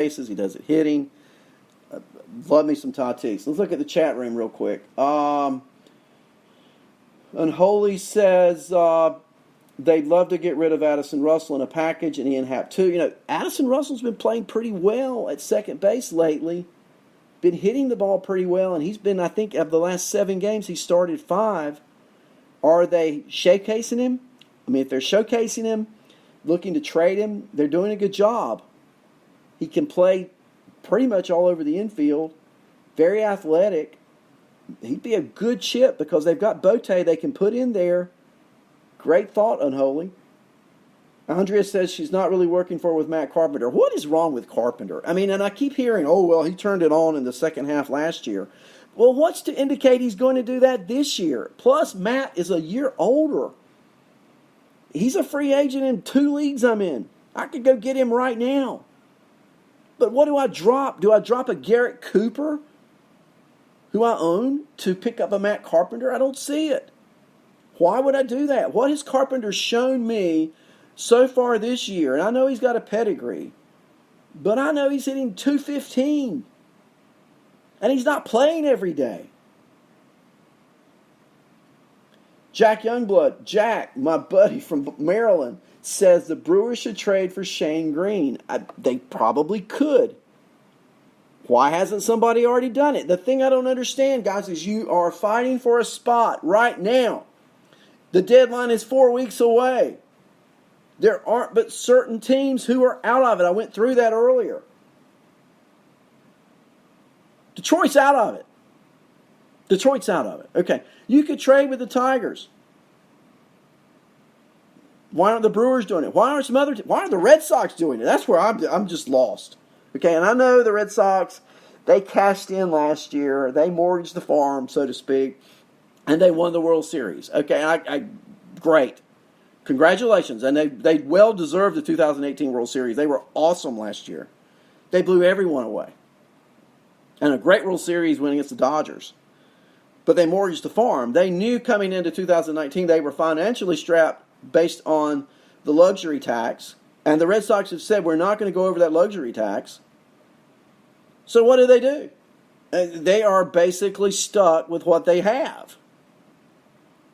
bases. He does it hitting. Love me some Tatis. Let's look at the chat room real quick. Unholy says they'd love to get rid of Addison Russell in a package and Ian Happ too. You know, Addison Russell's been playing pretty well at second base lately. Been hitting the ball pretty well, and he's been, I think, of the last 7 games, he started 5. Are they showcasing him? I mean, if they're showcasing him, looking to trade him, they're doing a good job. He can play pretty much all over the infield. Very athletic. He'd be a good chip because they've got Bote they can put in there. Great thought, Unholy. Andrea says she's not really working for with Matt Carpenter. What is wrong with Carpenter? I mean, and I keep hearing, oh, well, he turned it on in the second half last year. Well, what's to indicate he's going to do that this year? Plus, Matt is a year older. He's a free agent in 2 leagues I'm in. I could go get him right now. But what do I drop? Do I drop a Garrett Cooper, who I own, to pick up a Matt Carpenter? I don't see it. Why would I do that? What has Carpenter shown me so far this year? And I know he's got a pedigree, but I know he's hitting .215. And he's not playing every day. Jack Youngblood, Jack, my buddy from Maryland, says the Brewers should trade for Shane Green. They probably could. Why hasn't somebody already done it? The thing I don't understand, guys, is you are fighting for a spot right now. The deadline is 4 weeks away. There aren't but certain teams who are out of it. I went through that earlier. Detroit's out of it. Detroit's out of it. Okay. You could trade with the Tigers. Why aren't the Brewers doing it? Why aren't some other why aren't the Red Sox doing it? That's where I'm just lost. Okay, and I know the Red Sox, they cashed in last year. They mortgaged the farm, so to speak, and they won the World Series. Okay, great. Congratulations. And they well deserved the 2018 World Series. They were awesome last year. They blew everyone away. And a great World Series win against the Dodgers. But they mortgaged the farm. They knew coming into 2019 they were financially strapped based on the luxury tax. And the Red Sox have said, we're not going to go over that luxury tax. So what do? They are basically stuck with what they have.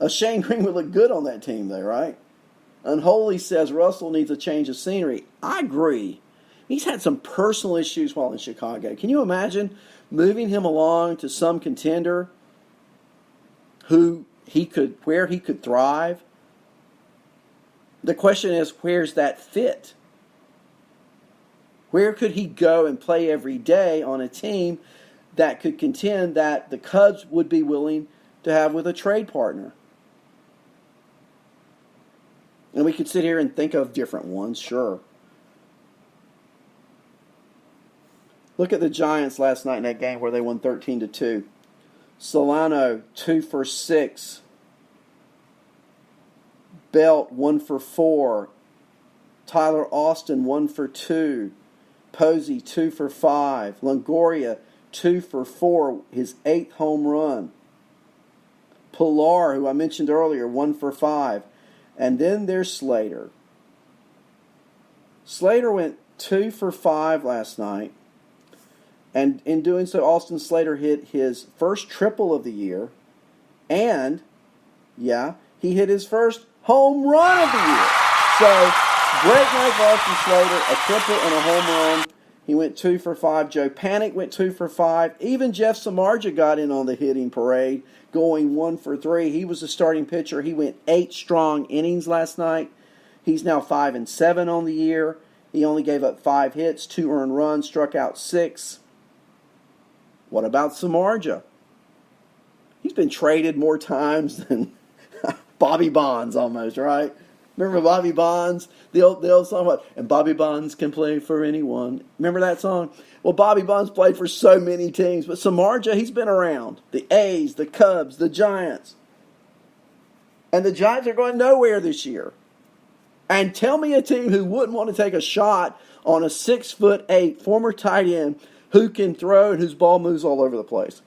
A Shane Green would look good on that team, though, right? Unholy says Russell needs a change of scenery. I agree. He's had some personal issues while in Chicago. Can you imagine moving him along to some contender where he could thrive? The question is, where's that fit? Where could he go and play every day on a team that could contend that the Cubs would be willing to have with a trade partner? And we could sit here and think of different ones, sure. Look at the Giants last night in that game where they won 13-2. Solano, 2 for 6. Belt, 1 for 4. Tyler Austin, 1 for 2. Posey, 2 for 5. Longoria, 2 for 4, his 8th home run. Pilar, who I mentioned earlier, 1 for 5. And then there's Slater. Slater went 2 for 5 last night. And in doing so, Austin Slater hit his first triple of the year. And, he hit his first home run of the year. So, great night for Austin Slater. A triple and a home run. He went 2 for 5. Joe Panic went 2 for 5. Even Jeff Samardzija got in on the hitting parade, going 1 for 3. He was the starting pitcher. He went 8 strong innings last night. He's now 5-7 on the year. He only gave up 5 hits, 2 earned runs, struck out 6. What about Samardzija? He's been traded more times than Bobby Bonds almost, right? Remember Bobby Bonds? The old song about, and Bobby Bonds can play for anyone. Remember that song? Well, Bobby Bonds played for so many teams, but Samardzija, he's been around. The A's, the Cubs, the Giants. And the Giants are going nowhere this year. And tell me a team who wouldn't want to take a shot on a 6'8" former tight end who can throw and whose ball moves all over the place.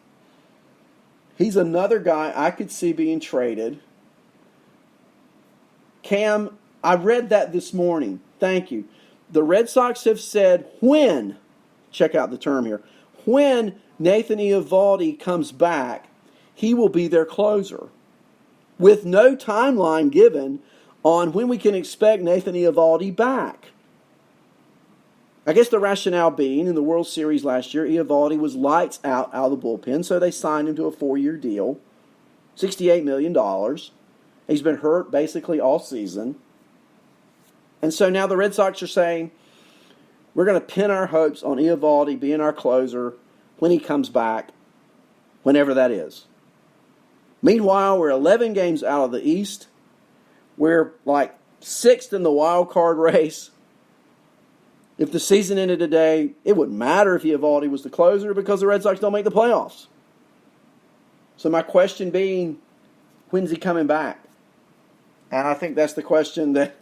He's another guy I could see being traded. I read that this morning. Thank you. The Red Sox have said when check out the term here. When Nathan Eovaldi comes back, he will be their closer, with no timeline given on when we can expect Nathan Eovaldi back. I guess the rationale being, in the World Series last year, Eovaldi was lights out of the bullpen, so they signed him to a 4-year deal, $68 million. He's been hurt basically all season. And so now the Red Sox are saying, we're going to pin our hopes on Eovaldi being our closer when he comes back, whenever that is. Meanwhile, we're 11 games out of the East. We're like 6th in the wild card race. If the season ended today, it wouldn't matter if Eovaldi was the closer because the Red Sox don't make the playoffs. So my question being, when's he coming back? And I think that's the question that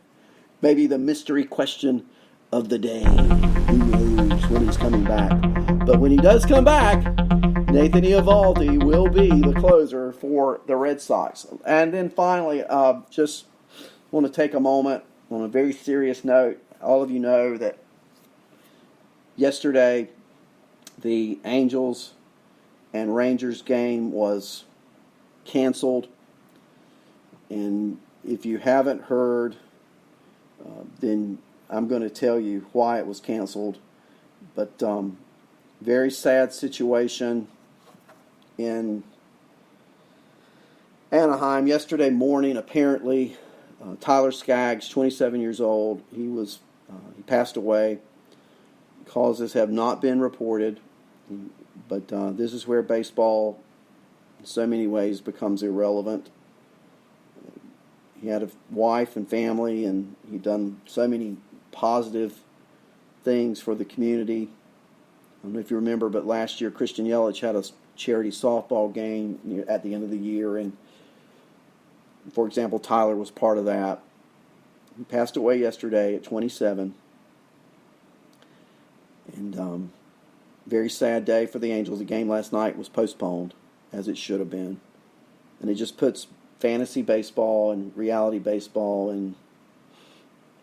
maybe the mystery question of the day. Who knows when he's coming back? But when he does come back, Nathan Eovaldi will be the closer for the Red Sox. And then finally, just want to take a moment on a very serious note. All of you know that yesterday the Angels and Rangers game was canceled. And if you haven't heard, then I'm going to tell you why it was canceled. But very sad situation in Anaheim. Yesterday morning, apparently, Tyler Skaggs, 27 years old, he passed away. Causes have not been reported. But this is where baseball, in so many ways, becomes irrelevant. He had a wife and family, and he'd done so many positive things for the community. I don't know if you remember, but last year Christian Yelich had a charity softball game at the end of the year, and for example, Tyler was part of that. He passed away yesterday at 27, and very sad day for the Angels. The game last night was postponed, as it should have been, and it just puts fantasy baseball and reality baseball in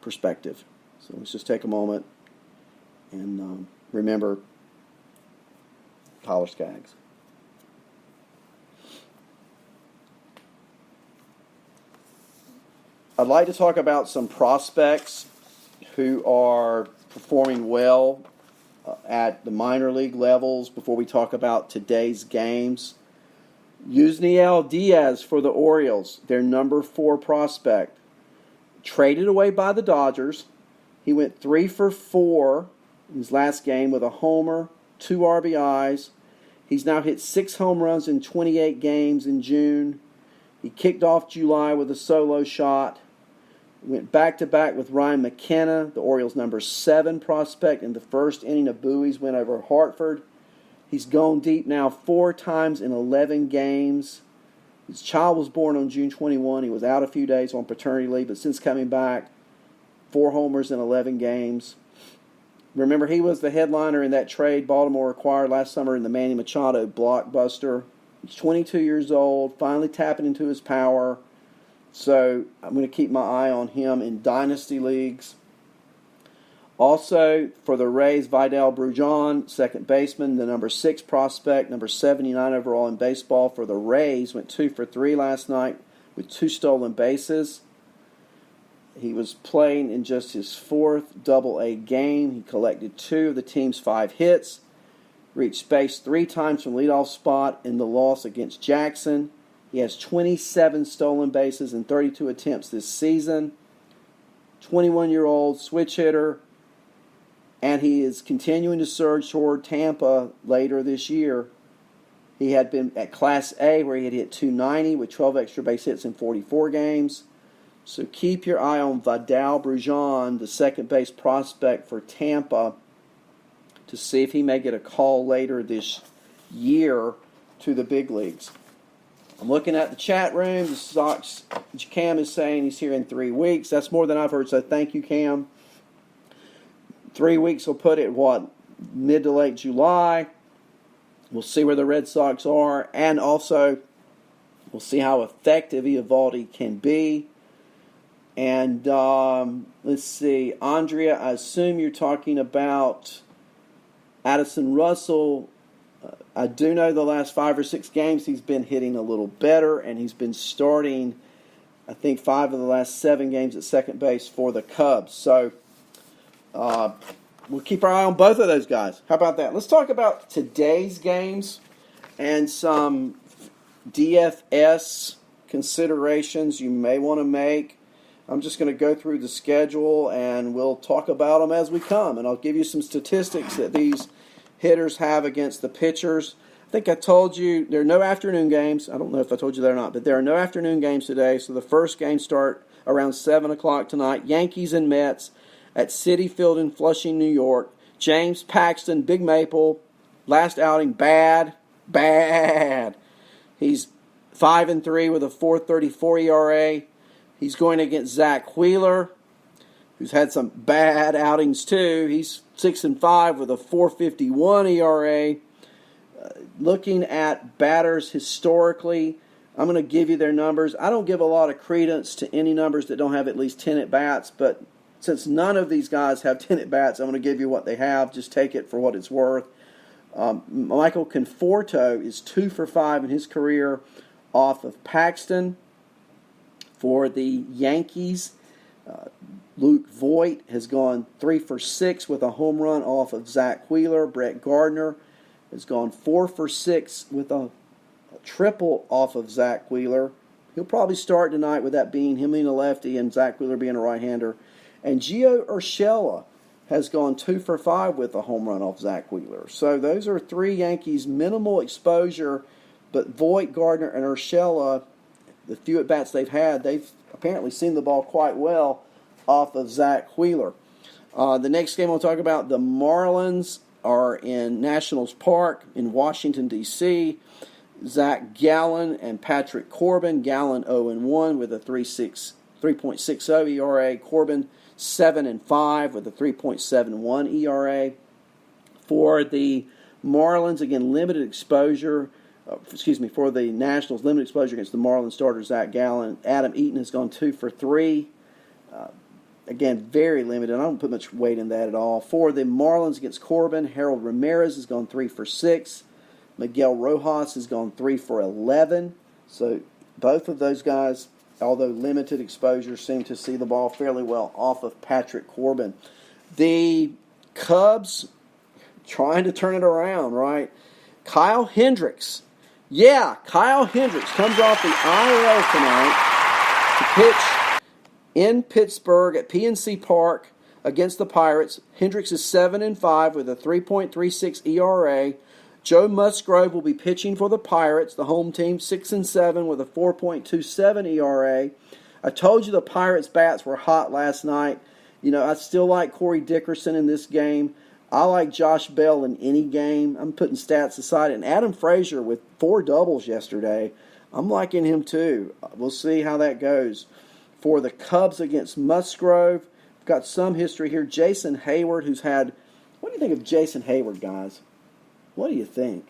perspective. So let's just take a moment and remember Tyler Skaggs. I'd like to talk about some prospects who are performing well at the minor league levels before we talk about today's games. Yusniel Diaz for the Orioles, their number 4 prospect. Traded away by the Dodgers. He went 3 for 4 in his last game with a homer, 2 RBIs. He's now hit 6 home runs in 28 games in June. He kicked off July with a solo shot. Went back-to-back with Ryan McKenna, the Orioles' number 7 prospect, in the first inning of Bowie's win over Hartford. He's gone deep now 4 times in 11 games. His child was born on June 21. He was out a few days on paternity leave, but since coming back, 4 homers in 11 games. Remember, he was the headliner in that trade Baltimore acquired last summer in the Manny Machado blockbuster. He's 22 years old, finally tapping into his power. So I'm going to keep my eye on him in dynasty leagues. Also, for the Rays, Vidal Brujan, second baseman, the number 6 prospect, number 79 overall in baseball for the Rays, went 2 for 3 last night with 2 stolen bases. He was playing in just his 4th Double-A game. He collected 2 of the team's 5 hits, reached base 3 times from leadoff spot in the loss against Jackson. He has 27 stolen bases in 32 attempts this season. 21-year-old switch hitter. And he is continuing to surge toward Tampa later this year. He had been at Class A where he had hit .290 with 12 extra base hits in 44 games. So keep your eye on Vidal Brujan, the second base prospect for Tampa, to see if he may get a call later this year to the big leagues. I'm looking at the chat room. The Sox, Cam is saying he's here in 3 weeks. That's more than I've heard, so thank you, Cam. 3 weeks will put it, mid to late July. We'll see where the Red Sox are, and also we'll see how effective Eovaldi can be. And let's see, Andrea, I assume you're talking about Addison Russell, I do know the last 5 or 6 games he's been hitting a little better, and he's been starting, I think, 5 of the last 7 games at second base for the Cubs. So we'll keep our eye on both of those guys. How about that? Let's talk about today's games and some DFS considerations you may want to make. I'm just going to go through the schedule, and we'll talk about them as we come. And I'll give you some statistics that these hitters have against the pitchers. I think I told you there are no afternoon games. I don't know if I told you that or not, but there are no afternoon games today. So the first games start around 7 o'clock tonight. Yankees and Mets at Citi Field in Flushing, New York. James Paxton, Big Maple, last outing, bad. He's 5-3 with a 4.34 ERA. He's going against Zach Wheeler, who's had some bad outings too. He's 6-5 with a 4.51 ERA. Looking at batters historically, I'm going to give you their numbers. I don't give a lot of credence to any numbers that don't have at least 10 at-bats, but since none of these guys have 10 at-bats, I'm going to give you what they have. Just take it for what it's worth. Michael Conforto is 2-for-5 in his career off of Paxton. For the Yankees, Luke Voigt has gone 3-for-6 with a home run off of Zach Wheeler. Brett Gardner has gone 4-for-6 with a triple off of Zach Wheeler. He'll probably start tonight with that being him being a lefty and Zach Wheeler being a right-hander. And Gio Urshela has gone 2-for-5 with a home run off Zach Wheeler. So those are 3 Yankees minimal exposure, but Voigt, Gardner, and Urshela, the few at-bats they've had, they've apparently seen the ball quite well off of Zach Wheeler. The next game we'll talk about, the Marlins are in Nationals Park in Washington, D.C. Zach Gallen and Patrick Corbin. Gallen 0-1 with a 3.60 ERA. Corbin 7-5 with a 3.71 ERA. For the Marlins, again, limited exposure. For the Nationals, limited exposure against the Marlins starter, Zach Gallen. Adam Eaton has gone 2-for-3. Again, very limited. I don't put much weight in that at all. For the Marlins against Corbin, Harold Ramirez has gone 3-for-6. Miguel Rojas has gone 3-for-11. So both of those guys, although limited exposure, seem to see the ball fairly well off of Patrick Corbin. The Cubs trying to turn it around, right? Kyle Hendricks. Yeah, Kyle Hendricks comes off the IL tonight to pitch in Pittsburgh at PNC Park against the Pirates. Hendricks is 7-5 with a 3.36 ERA. Joe Musgrove will be pitching for the Pirates, the home team, 6-7 with a 4.27 ERA. I told you the Pirates' bats were hot last night. You know, I still like Corey Dickerson in this game. I like Josh Bell in any game. I'm putting stats aside. And Adam Frazier with 4 doubles yesterday. I'm liking him too. We'll see how that goes. For the Cubs against Musgrove, we've got some history here. Jason Hayward, who's had... What do you think of Jason Hayward, guys? What do you think?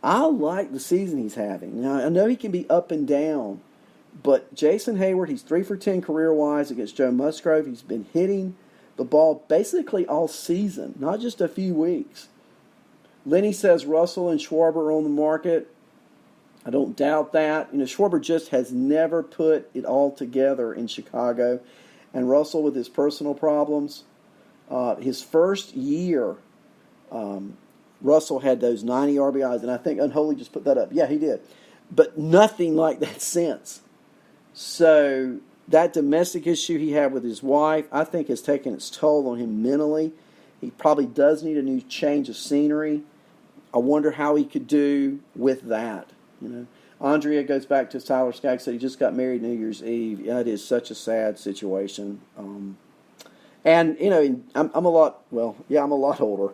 I like the season he's having. Now, I know he can be up and down, but Jason Hayward, he's 3-for-10 career-wise against Joe Musgrove. He's been hitting the ball basically all season, not just a few weeks. Lenny says Russell and Schwarber are on the market. I don't doubt that. You know, Schwarber just has never put it all together in Chicago. And Russell, with his personal problems, his first year, Russell had those 90 RBIs, and I think Unholy just put that up. Yeah, he did. But nothing like that since. So that domestic issue he had with his wife, I think, has taken its toll on him mentally. He probably does need a new change of scenery. I wonder how he could do with that. You know, Andrea goes back to Tyler Skaggs, said he just got married New Year's Eve. Yeah, it is such a sad situation. And, you know, I'm a lot older.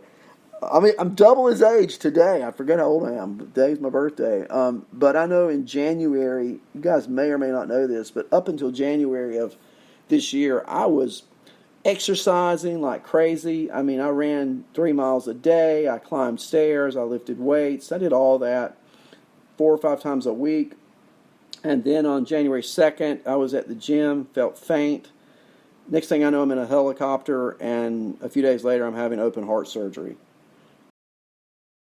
I mean, I'm double his age today. I forget how old I am. Today's my birthday. But I know in January, you guys may or may not know this, but up until January of this year, I was exercising like crazy. I mean, I ran 3 miles a day. I climbed stairs. I lifted weights. I did all that 4 or 5 times a week. And then on January 2nd, I was at the gym, felt faint. Next thing I know, I'm in a helicopter, and a few days later, I'm having open heart surgery.